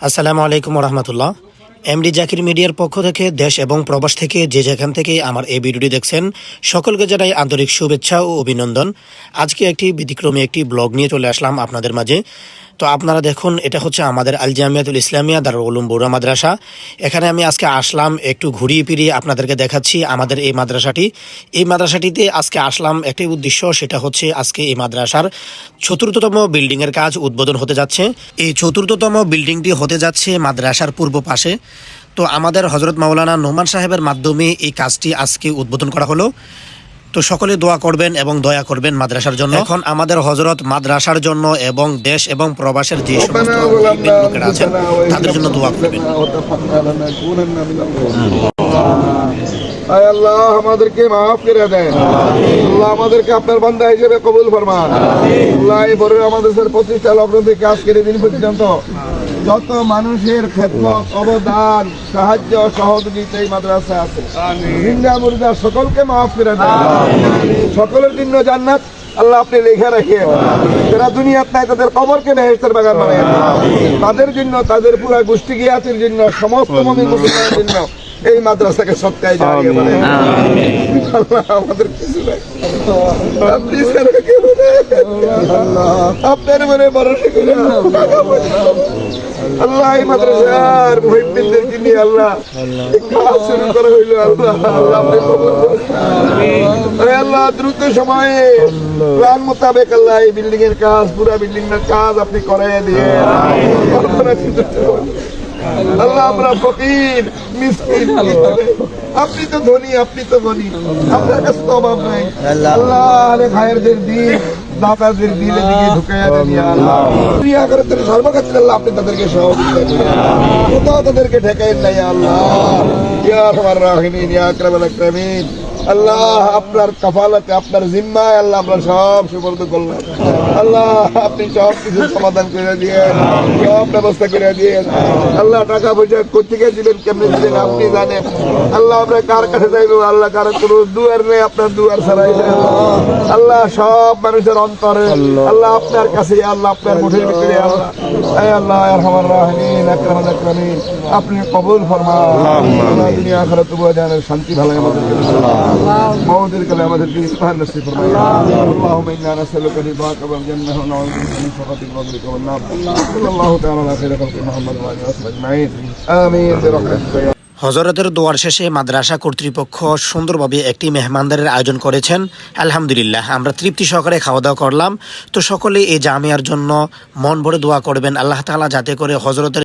আসসালামু আলাইকুম রহমতুল্লাহ। এমডি জাকির মিডিয়ার পক্ষ থেকে দেশ এবং প্রবাস থেকে যে যেখান থেকে আমার এই ভিডিওটি দেখছেন সকলকে জানাই আন্তরিক শুভেচ্ছা ও অভিনন্দন। আজকে একটি ব্যতিক্রমী একটি ব্লগ নিয়ে চলে আসলাম আপনাদের মাঝে। তো আপনারা দেখুন, এটা হচ্ছে আমাদের আল জামিয়াতুল ইসলামিয়া দারুল উলুম বড়ুয়া মাদ্রাসা। এখানে আমি আজকে আসলাম, একটু ঘুরিয়ে ফিরিয়ে আপনাদেরকে দেখাচ্ছি আমাদের এই মাদ্রাসাটি। এই মাদ্রাসাটিতে আজকে আসলাম একটি উদ্দেশ্য, সেটা হচ্ছে আজকে এই মাদ্রাসার চতুর্থতম বিল্ডিংয়ের কাজ উদ্বোধন হতে যাচ্ছে। এই চতুর্থতম বিল্ডিংটি হতে যাচ্ছে মাদ্রাসার পূর্ব পাশে। তো আমাদের হজরত মাওলানা নোমান সাহেবের মাধ্যমে এই কাজটি আজকে উদ্বোধন করা হলো। তো সকলে দোয়া করবেন এবং দয়া করবেন মাদ্রাসার জন্য। এখন আমাদের হজরত মাদ্রাসার জন্য এবং দেশ এবং প্রবাসের যে সমস্ত লোকেরা আছেন তাদের জন্য দোয়া করবেন। আয় আল্লাহ আমাদেরকে মাফ করে দেন, আল্লাহ আমাদেরকে আপনার বান্দা হিসেবে কবুল ফরমান। আল্লাহ এই বড় আমাদের প্রতিষ্ঠা লগ্ন থেকে আজকের দিন পর্যন্ত যত মানুষের খেদমত, অবদান, সাহায্য, সহযোগিতা এই মাদ্রাসা আছে, জিন্দা মুর্দা সকলকে মাফ করে দেন। সকলের জন্য জান্নাত আল্লাহ আপনি লেখা রাখেন। যারা দুনিয়াত নাই তাদের কবরকে বেহেশতের বাগান বানায় তাদের জন্য, তাদের পুরা গোষ্ঠী গিয়াতের জন্য, সমস্ত মুমিন মুসলমানের জন্য এই মাদ্রাসাকে সৎকায় জারিয়ে বানায়। আল্লাহ আমাদের কিছু নাই, আপনি ছাড়া কেউ নেই। আপনার মনে ভরসা করে আল্লাহ এই মাদ্রাসার মুহিব্বিনদেরকে নিয়ে আল্লাহ কাজ শুরু করা হইলো। আল্লাহ আল্লাহ আপনি কবুল করুন। আল্লাহ দ্রুত সময়ে প্ল্যান মোতাবেক আল্লাহ এই বিল্ডিং এর কাজ, পুরা বিল্ডিং এর কাজ আপনি করাই দিয়ে আল্লাহ আমরা ফকির মিসকিন, আপনি তো ধনী, আপনি তো গনি, আপনার কাছে তো অভাব নাই। আল্লাহ আরে ভাইয়েরদের দিন দাতাদের দিলে দিকে ঢুকাইয়া দেন ইয়া আল্লাহ। দুনিয়া আখিরাতের সর্বক্ষেত্রে আল্লাহ আপনি তাদেরকে সহযোগিতা করেন, কোথাও তাদেরকে ঠেকাইন না ইয়া আল্লাহ। ইয়া আরহামার রাহিমিন, ইয়া আকরামাল আকরামিন। আল্লাহ আপনার কাফালাতে, আপনার জিম্মায় আল্লাহ আমরা সব সুপর্দ করলাম। আল্লাহ আপনি সব কিছু সমাধান করে দিয়েন, সব ব্যবস্থা করে দিয়েন। আল্লাহ টাকা পয়সা কোথেকে দিবেন, কেমনে দিবেন আপনি জানেন। আল্লাহ আমরা কার কাছে যাইবো, আল্লাহ কার কোনো দুয়ার নেই, আপনার দুয়ার ছাড়াই আল্লাহ সব মানুষের অন্তরে আল্লাহ আপনার কাছে, আল্লাহ আপনার মুঠের ভিতরে আল্লাহ। আল্লাহ আরহামার রাহিমিন, আকরামাল আকরামিন, আপনি কবুল ফরমান। দুনিয়া আখিরাত উভয় জাহানের শান্তি ভালো আমাদেরকে موت الكلام هذا الدين سبحان الله سبحان الله. اللهم إنا نسألك رضاك والجنة ونعوذ بك من سخطك وغضبك والنار. صلى الله تعالى على خير خلق محمد وعلى آله وصحبه أجمعين. آمين برحمتك يا হজরতের দোয়ার শেষে মাদ্রাসা কর্তৃপক্ষ সুন্দরভাবে একটি মেহমানদারের আয়োজন করেছেন। আলহামদুলিল্লাহ, আমরা তৃপ্তি সহকারে খাওয়া দাওয়া করলাম। তো সকলে এই জামিয়ার জন্য মন ভরে দোয়া করবেন, আল্লাহ তাআলা যাতে করে হজরতের